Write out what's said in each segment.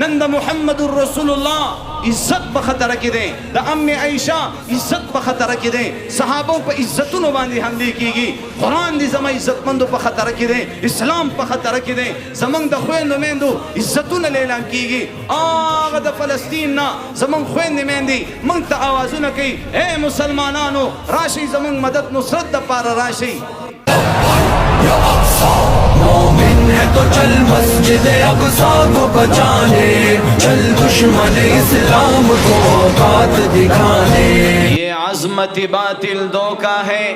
نند محمد رسول الله عزت په خطر کې ده، د ام عائشہ عزت په خطر کې ده، صحابو په عزتونو باندې حمله کیږي، قرآن دې زما عزتمندو په خطر کې ده، اسلام په خطر کې ده، زمنګ د خويندو میندو عزتونه اعلان کیږي، هغه د فلسطین نه زمنګ خويندې میندې موږ ته आवाजونه کوي، اے مسلمانانو راشي زمنګ مدد نصرت د پاره راشي. मोमिन है तो चल मस्जिद अक़सा को बचाने, चल दुश्मन इस्लाम को औकात दिखाने। ये अज़मत बातिल धोखा है,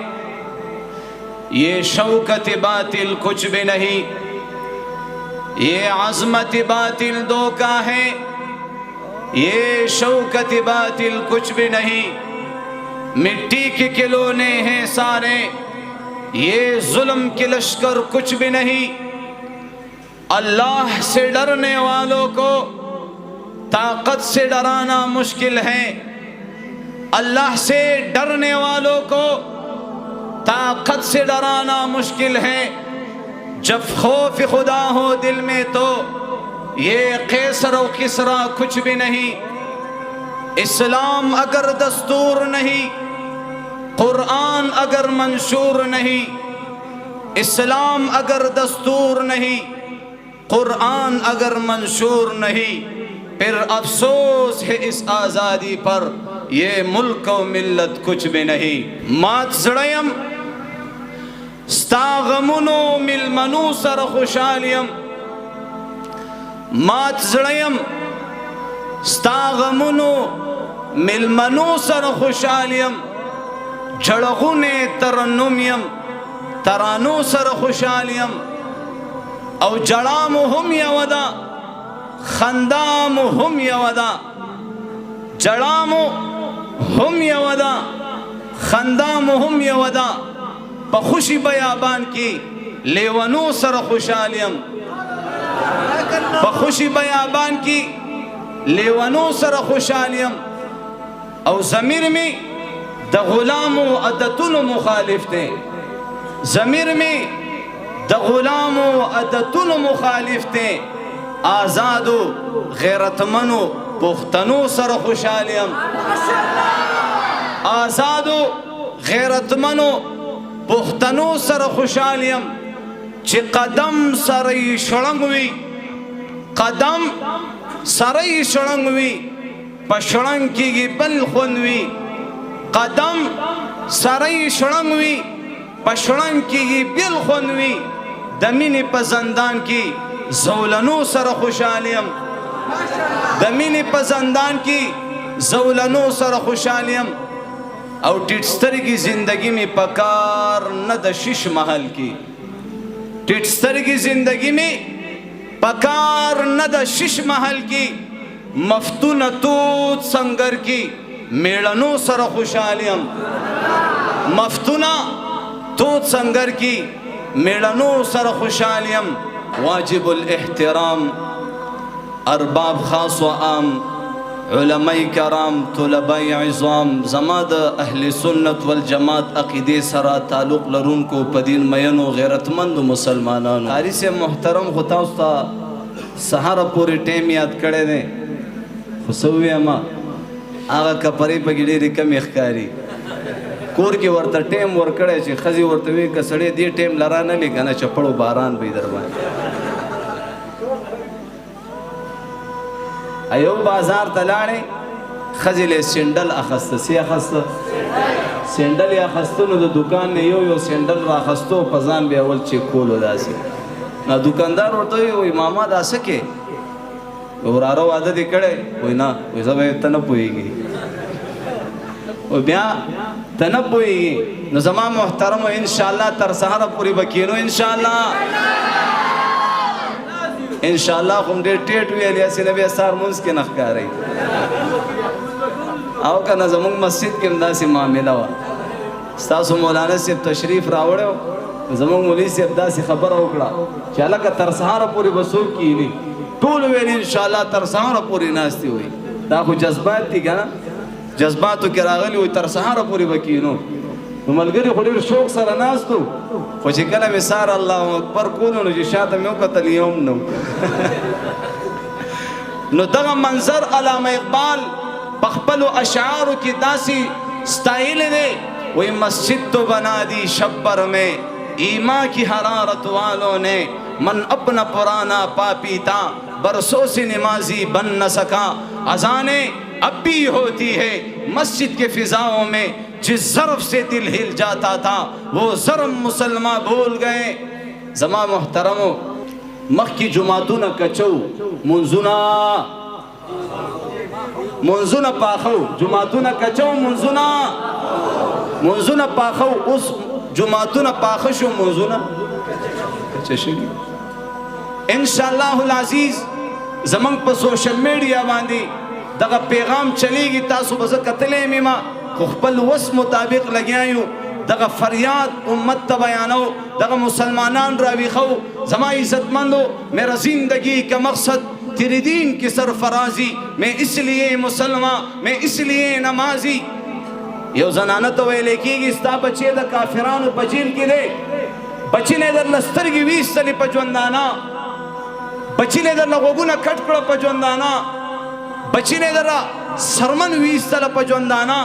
ये शौकत बातिल कुछ भी नहीं, ये अज़मत बातिल धोखा है, ये शौकत बातिल कुछ भी नहीं, मिट्टी के खिलौने हैं सारे, ये जुल्म के लश्कर कुछ भी नहीं। अल्लाह से डरने वालों को ताकत से डराना मुश्किल है, अल्लाह से डरने वालों को ताकत से डराना मुश्किल है। जब खौफ खुदा हो दिल में तो ये कैसर और किसरा कुछ भी नहीं। इस्लाम अगर दस्तूर नहीं, कुरान अगर मंशूर नहीं, इस्लाम अगर दस्तूर नहीं, कुरान अगर मंशूर नहीं, फिर अफसोस है इस आज़ादी पर, ये मुल्क और मिल्लत कुछ भी नहीं। मात ज़ड़यम स्तागमुनो मिलमनु सर खुशालियम, मात ज़ड़यम स्तागमुनो मिलमनु सर खुशालियम, जड़गुने तरन्नुमियम तरानो सर खुशालियम, औ जड़ाम हम यवदा खंदाम हम यवदा, जड़ाम हम यवदा खंदाम हम यवदा, पखुशी बयाबान की लेवनो सर खुशालियम, पखुशी बयाबान की लेवनो सर खुशालियम। और ज़मीर में द गुलामो अदतुन मुखालिफ थे, ज़मीर में द गुलामो अदतुन मुखालिफ थे, आज़ादो गैरतमनो पुख्तनो सर खुशालियम, आज़ादो गैरतमनो पुख्तनो सर खुशालियम। चे कदम सरई शड़ंगवी, कदम सरई शड़ंगवी, पशड़ंग की बल खुनवी, कदम सरई शड़ंगवी, पशड़ंग की बिल खुनवी, दमीन पजंदान की ज़ौलनो सर खुशालियम, दमीन पजंदान की ज़ौलनो सर खुशालियम। और टिटस्तर की जिंदगी में पकार न दशिश महल की, टिटस्तर की जिंदगी में पकार न दशिश महल की, मफ्तून तूत संगर की मेड़नो सर खुशालियम, मफ्तूना तूत संगर की मेड़नो सर खुशालियम। वाजिबुल एहतराम अरबाब खास व आम, उलमाए कराम, तुलबाए इज़ाम, ज़माद अहले सुन्नत वल जमात अक़ीदे सरा ताल्लुक़ लरून को पदीन मयनो गैरतमंद मुसलमानान कारी से मोहतरम होता उसका सहारा पूरे टेम याद करे ने खुशबू अमा आगा कपरी पे गिरी कम इख्कारी कोर के वर्ता टेम वर कड़े चे खजी वर्तवे कसड़े दे टेम लरा न ले गाना चपड़ो बारान भी दरबार अयो बाजार तलाड़े खजिले सेंडल अखस्त सी अखस्त सेंडल या खस्तो न दुकान ने यो सेंडल रा खस्तो पजान बे अवल चे कोल उदासी ना दुकानदार होतो यो मामा दा सके और आरो आदत इकड़े कोई ना कोई सब तनप होएगी और ब्या तनप होएगी न जमा मोहतरम इंशाअल्लाह तरसहारा पूरी बकीनो इंशाअल्लाह हम डे टेट वे लिया से नबी सार मुंस के नखकारी आओ का न जमुंग मस्जिद के अंदर से मामला वा सासु मौलाना से तशरीफ रावड़ो जमुंग मुली से अब्दा से खबर होकड़ा चला का तरसहारा पूरी बसूर की नी टूल वे इंशाअल्लाह तरसहारा पूरी नास्ती हुई ताकू जज्बात थी क्या ना जज्बात तो किरागली हुई तरसहारा पूरी बकीनो मलगरी खुड़ी शौक सर नास्तु खुशी कला में सार अल्लाह अकबर कूनो न जिशात में कतल यौम नो نو دغه منظر علامه اقبال پخپلو اشعارو کی داسی ستائل دے وہی مسجد تو بنا دی شبر میں ایمان کی حرارت والوں نے من اپنا پرانا پاپی تھا برسوں سے نمازی بن نہ سکا اذانیں اب بھی ہوتی ہے مسجد کے فضاؤں میں جس ظرف سے دل ہل جاتا تھا وہ ظرف مسلمان بھول گئے زما محترمو مخ کی جماعتون کچو منزونا پاخو جماعتون کچو منزونا پاخو اس جماعتون پاخشو منزونا کچشگی انشاءاللہ العزیز زمان پا سوشل میڈیا باندی دغا پیغام چلے گی تاسو بزا قتلے میما خپل وس مطابق لگیایو دغا فریاد امت تا بیانو دغا مسلمانان راوی خو زما عزت مندو میرا زندگی کا مقصد تیرے دین کی سرفرازی میں اس لیے مسلمان میں اس لیے نمازی یو زنانت ویلے کی گی ستا بچے دا کافرانو بجیل کی دے بچی نے در لسترگی ویستلی پجوندانا بچی نے در لغوگونا کٹکڑا پجوندانا بچی نے در سرمن ویستل پجوندانا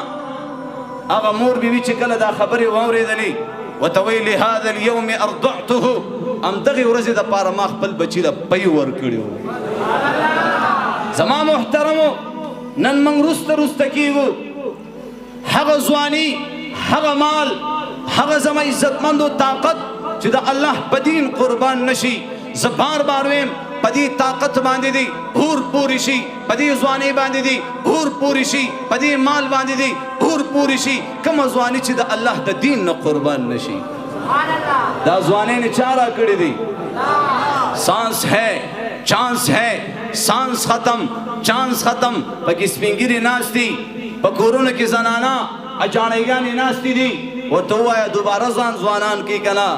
آغا مور بیوی چکل دا خبری وامری دلی وتویلی هذا اليوم ارضعته ام دغی ورزی دا پارا ماخ پل بچی دا پیور کڑیو زمان محترمو نن منگ رست کیگو حق زوانی حق مال حق زمان عزت مندو طاقت چی دا اللہ بدین قربان نشی زبار بارویم پدی طاقت باندی دی اور پوری شی پدی زوانی باندی دی اور پوری شی پدی مال باندی دی اور پوری شی کم زوانی چی دا اللہ دا دین نا قربان نشی دا زوانی نے چارہ کڑی دی سانس ہے چانس ہے سانس ختم چانس ختم پاکی سپنگیری ناستی پکورون کی زنانا اجانیگانی ناستی دی وہ تو آیا دوبارہ زوانان کی کنا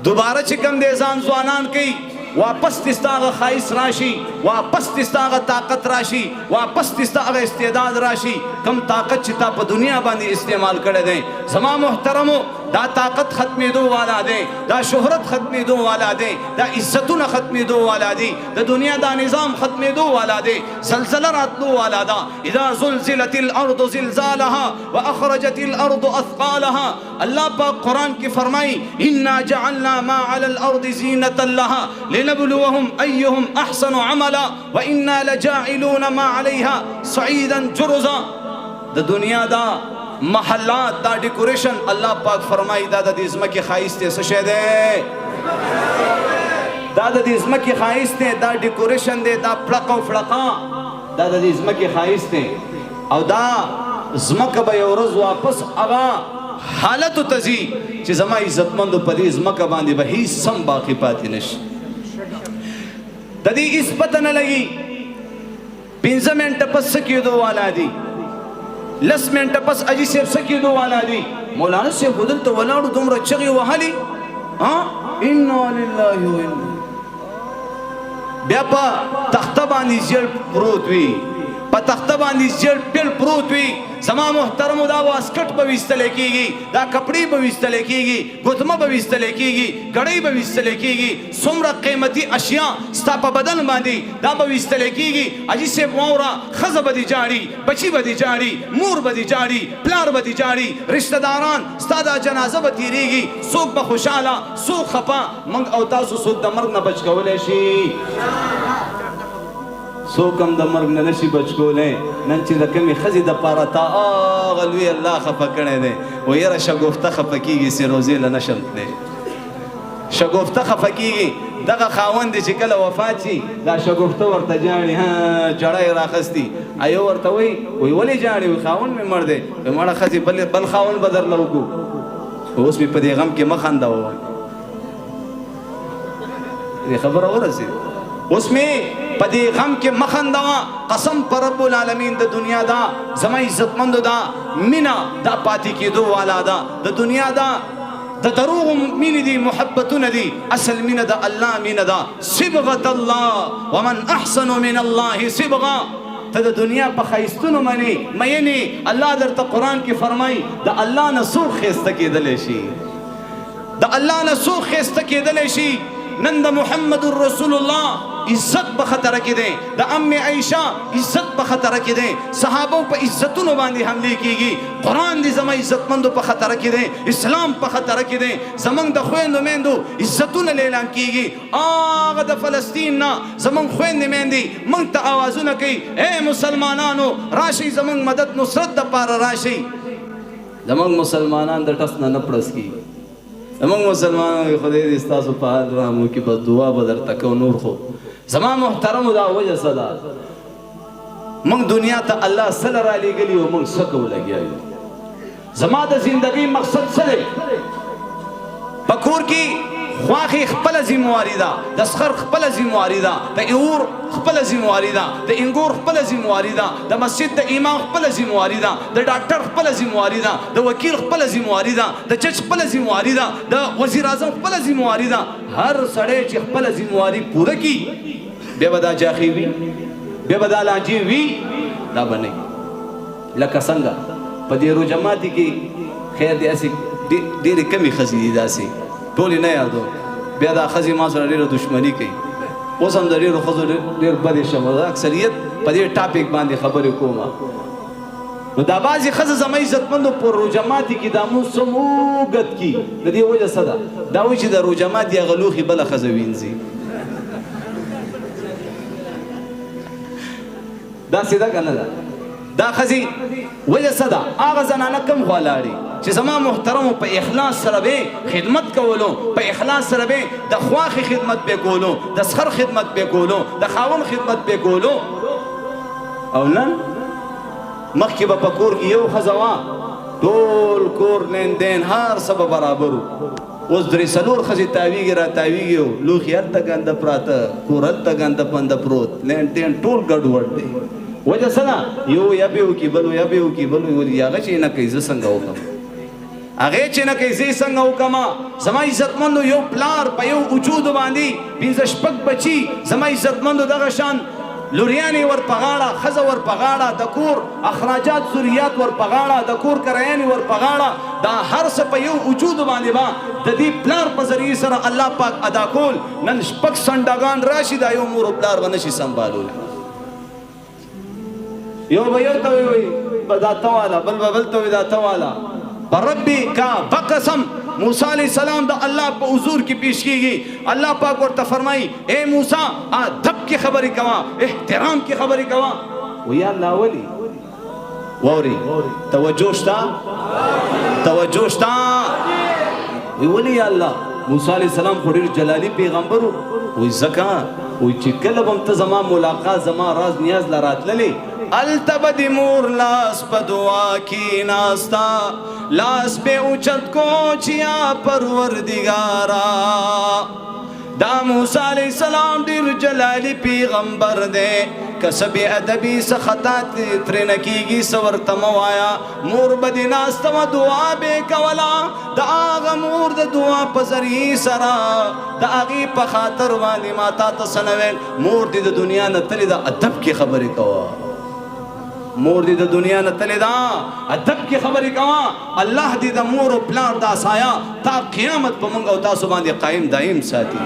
دوبارہ چکم دے زوانان کی واپس تستاغ خائص راشی واپس تستاغ طاقت راشی واپس تستاغ استعداد راشی کم طاقت چتا پا دنیا باندی استعمال کرے دیں زمان محترمو دا طاقت ختمی دو والا دے دا شہرت ختمی دو والا دے دا عزتون ختمی دو والا دی دا دنیا دا نظام ختمی دو والا دے زلزلہ رات دو والا دا اذا زلزلت الارض زلزالها واخرجت الارض اثقالها اللہ پاک قرآن کی فرمائی انا جعلنا ما على الارض زینتا لها لنبلوهم ایہم احسن عملا وانا لجاعلون ما علیها صعیدا جرزا دا دنیا دا محلات دا ڈیکوریشن اللہ پاک فرمائی دا دا دیزمہ کی خائستے سشے دے دا دیزمہ کی خائستے دا ڈیکوریشن دے دا پلق و فلقا دا دیزمہ کی خائستے او دا زمکہ با یورز واپس اغا حالتو تزی چی زمہ عزت مندو پا دی زمکہ باندی با ہی سم باقی پاتی نش دا دی اس پتہ نہ لگی 15 منٹ پس سکی دو والا دی لس منٹ پس اجی سیب سکی دو والا دی مولانا سیب خودل تو ولاڑو دم رچگی وحالی انا للہ و انا بیا پا تختبانی زیر پروت وی پا تختبانی زیر پل پروت وی زمان محترمو دا واسکٹ بویستلے کی گی دا کپڑی بویستلے کی گی گتمہ بویستلے کی گی گڑی بویستلے کی گی سمرہ قیمتی اشیاء ستا پا بدن باندی دا بویستلے کی گی اجی سے مورا خز بدی جاڑی بچی بدی جاڑی مور بدی جاڑی پلار بدی جاڑی رشتہ داران ستا دا جنازہ بدی ریگی سوک بخوشالا سوک خپا منگ اوتاسو سوک دا مرگ نبچ گولے شی سو کم دا مرگ ننشی بچ کو لیں ننچی دا کمی خزی دا پارا تا آغلوی اللہ خفا کنے دے وہ یرا شگوفتہ خفا کی گی سی روزی لنشمت دے شگوفتہ خفا کی گی دا خاون دی چکل وفاتی دا شگوفتہ ورطا جانی جڑای راخستی ایو ورطا وی ولی جانی وی خاون میں مردے وی مارا خزی بل خاون بدر لوگو اس میں پدی غم کی مخاندہ ہوا یہ خبر ہو رسی اس میں پدی غم کے مخندوا قسم پر رب العالمین دا دنیا دا زمان عزت مند دا منا دا پاتی کی دو والا دا دا دنیا دا دا دروغ مین دی محبتو ندی اصل مین دا اللہ مین دا صبغت اللہ ومن احسن من اللہ صبغا تا دا دنیا پا خیستنو منی مینی اللہ در تا قرآن کی فرمائی دا اللہ نسوخ خیستا کی دلیشی دا اللہ نسوخ خیستا کی دلیشی نن د محمد رسول الله عزت په خطر کې دی، د ام عائشہ عزت په خطر کې دی، صحابه په عزتونو باندې حمله کیږي، قرآن دې زما عزتمندو په خطر کې دی، اسلام په خطر کې دی، زمونږ د خويندو میندو عزتونه اعلان کیږي. هغه د فلسطین نه زمونږ خويندې میندې موږ ته آوازونه کوي، اے مسلمانانو راشي زمونږ مدد نصرت د پاره راشي. زمونږ مسلمانان د ټس نه پړس کی، زمونږ مسلمانانو خدای دې ستاسو په حال رحم وکړي، بس دعا به درته کوو. نور خو زما محترمو دا وجه څه ده، موږ دنیا ته الله سره را لېږلي او موږ څه کوو لګیا یو. زما د زندګۍ مقصد څه دی؟ په کور کې خواښې خپله ذمواري ده، د سخر خپله ذمواري ده، د اور خپله ذمواري ده، د انګور خپله ذمواري ده، د مسجد د امام خپله ذمواري ده، د ډاکټر خپله ذمواري ده، د وکیل خپله ذمواري ده، د جج خپله ذمواري ده، د وزیر اعظم خپله ذمواري ده. هر سړی چې خپله ذمواري پوره کړي بیا به دا جاخي وي، بیا به دا لانجې وي، دا به نه وي. لکه څنګه په دې روجماتي کې خیر دې هسې ډېرې کمې ښځې دي داسې ټولې نه یادو، بیا دا ښځې ما سره ډېره دشمني کوي. اوس هم د ډېرو ښځو ډېر بدې شم، زه اکثریت په دې ټاپک باندې خبرې کوم. نو دا بعضې ښځه زما عزتمندو په روجماتي کې دا مونځ څه موږد کي، د دې وجه څه ده؟ دا وایي چې د روجماتي هغه لوښي بله ښځه وینځي. دا سیده که نه ده؟ دا ښځې وجه څه ده؟ هغه زنانه کم خوا لاړې چې زما محترمو په اخلاص سره به خدمت کولو، په اخلاص سره به د خواښې خدمت به کولو، د سخر خدمت به کولو، د خاوند خدمت به کولو. او نن مخکې به په کور کې یو ښځه وه، ټول کور لین دین هر څه به برابر و. اوس درې څلور ښځې تاویږي را تاویږي، لوښي هلته ګنده پراته، کور هلته ګنده پنده پروت، لین دین ټول ګډوډ دی. وجه څه ده؟ یو یا به وکړي بل یا به وکړي بل وایي هغه چې نه کوي زه څنګه وکړم، هغې چې نه کوي زه یې څنګه وکړم. زما عزتمندو یو پلار په یو وجودو باندې پنځه شپږ بچي، زما عزتمندو دغه شان لوریانې ور په غاړه، ښځه ور په غاړه، د کور اخراجات ضروریات ور په غاړه، د کور کرایانې ور په غاړه، دا هر څه په یو وجودو باندې به د دې پلار په ذریعې سره الله پاک ادا کول. نن شپږ سنډاګان راشي دا یو مور و پلار به نشي سنبالولی. یو به یو ته وایي دا ته والا، بل به بل ته وایي دا ته والا. بربي کا بقسم موسی علیہ السلام د الله په حضور کې پیش کیږي. الله پاک ورته فرمایي اے موسی ادب کې خبرې کوه، احترام کې خبرې کوه. وی الله ولی ووري توجه شته، توجه شته. وی ولی یا الله موسی علیہ السلام خو ډېر جلالي پیغمبر و. وی ځکه وی چې کله به هم ته زما ملاقات زما راز نیاز له راتللې الته به د مور لاس په دعا کې ناستا، لاس به اوچت کو چې یا پروردګارا. دا موسی علیہ السلام ډېر جلالي پیغمبر دی، که څه بې ادبي څه خطا ترې نه کېږي څه ورته مه وایه. مور به دې ناسته وه دعا به یې کوله، د هغه مور د دعا په ذریعې سره د هغې په خاطر باندې ما تا ته څه نه ویل. مور دې د دنیا نه تلې ده، ادب کې خبرې کوه. مور دې د دنیا نه تلې ده، ادب کې خبرې کوه. الله دې د مور او پلار دا سایه تا قیامت په موږ او تاسو باندې قایم دایم ساتي.